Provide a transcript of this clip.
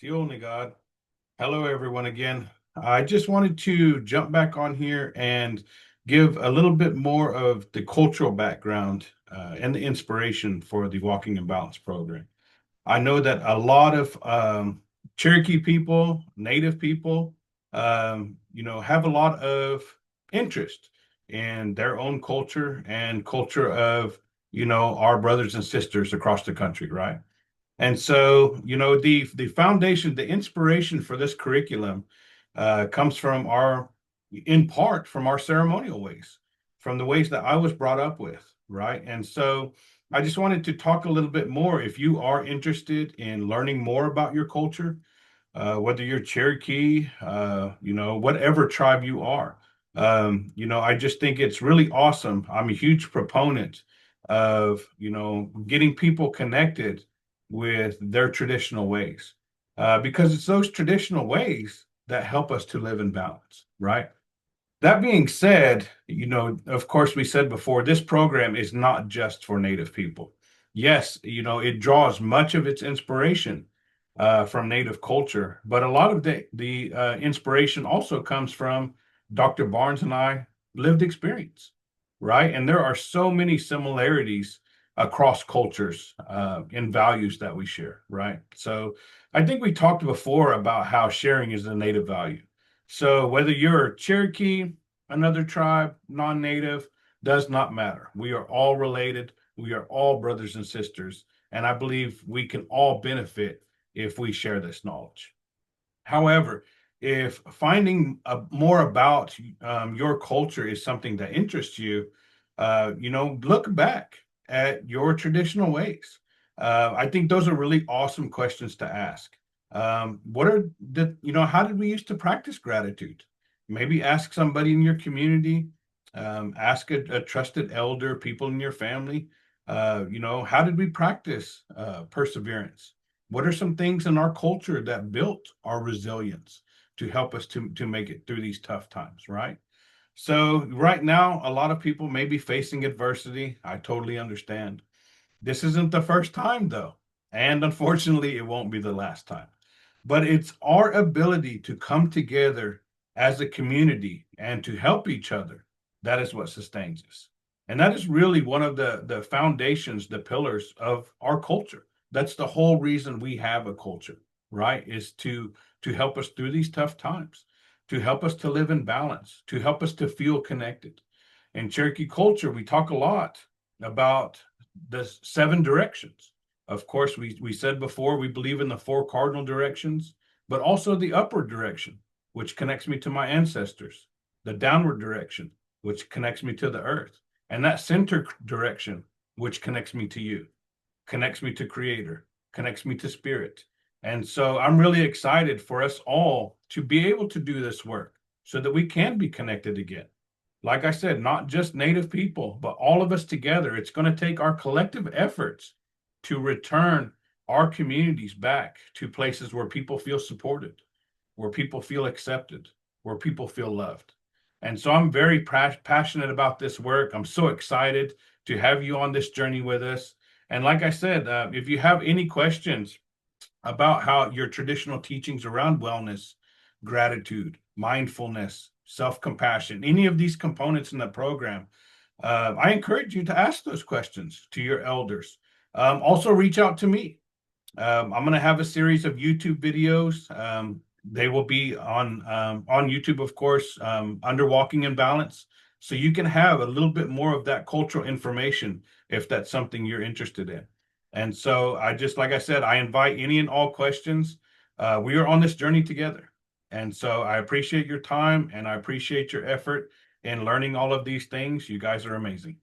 The only God. Hello, everyone, again. I just wanted to jump back on here and give a little bit more of the cultural background and the inspiration for the Walking in Balance program. I know that a lot of Cherokee people, Native people, have a lot of interest in their own culture and culture of, our brothers and sisters across the country, right? And so, the foundation, the inspiration for this curriculum comes from in part, from our ceremonial ways, from the ways that I was brought up with, right? And so, I just wanted to talk a little bit more. If you are interested in learning more about your culture, whether you're Cherokee, whatever tribe you are, I just think it's really awesome. I'm a huge proponent of, getting people connected with their traditional ways, because it's those traditional ways that help us to live in balance, right? That being said, of course, we said before, this program is not just for Native people. Yes, it draws much of its inspiration from Native culture, but a lot of the inspiration also comes from Dr. Barnes and I lived experience, right? And there are so many similarities across cultures in values that we share, right? So I think we talked before about how sharing is a Native value. So whether you're Cherokee, another tribe, non-native, does not matter. We are all related. We are all brothers and sisters. And I believe we can all benefit if we share this knowledge. However, if finding more about your culture is something that interests you, look back at your traditional ways. I think those are really awesome questions to ask. What are how did we used to practice gratitude? Maybe ask somebody in your community, ask a trusted elder, people in your family. How did we practice perseverance? What are some things in our culture that built our resilience to help us to make it through these tough times, right? So right now, a lot of people may be facing adversity. I totally understand. This isn't the first time, though, and unfortunately, it won't be the last time. But it's our ability to come together as a community and to help each other. That is what sustains us. And that is really one of the foundations, the pillars of our culture. That's the whole reason we have a culture, right? Is to help us through these tough times, to help us to live in balance, to help us to feel connected. In Cherokee culture, we talk a lot about the seven directions. Of course, we said before we believe in the four cardinal directions, but also the upward direction, which connects me to my ancestors, the downward direction, which connects me to the earth, and that center direction, which connects me to you, connects me to Creator, connects me to Spirit. And so I'm really excited for us all to be able to do this work so that we can be connected again. Like I said, not just Native people, but all of us together. It's going to take our collective efforts to return our communities back to places where people feel supported, where people feel accepted, where people feel loved. And so I'm very passionate about this work. I'm so excited to have you on this journey with us. And like I said, if you have any questions about how your traditional teachings around wellness, gratitude, mindfulness, self compassion, any of these components in the program, I encourage you to ask those questions to your elders. Also, reach out to me. I'm going to have a series of YouTube videos. They will be on YouTube, of course, under Walking in Balance. So you can have a little bit more of that cultural information if that's something you're interested in. And so like I said, I invite any and all questions. We are on this journey together. And so I appreciate your time and I appreciate your effort in learning all of these things. You guys are amazing.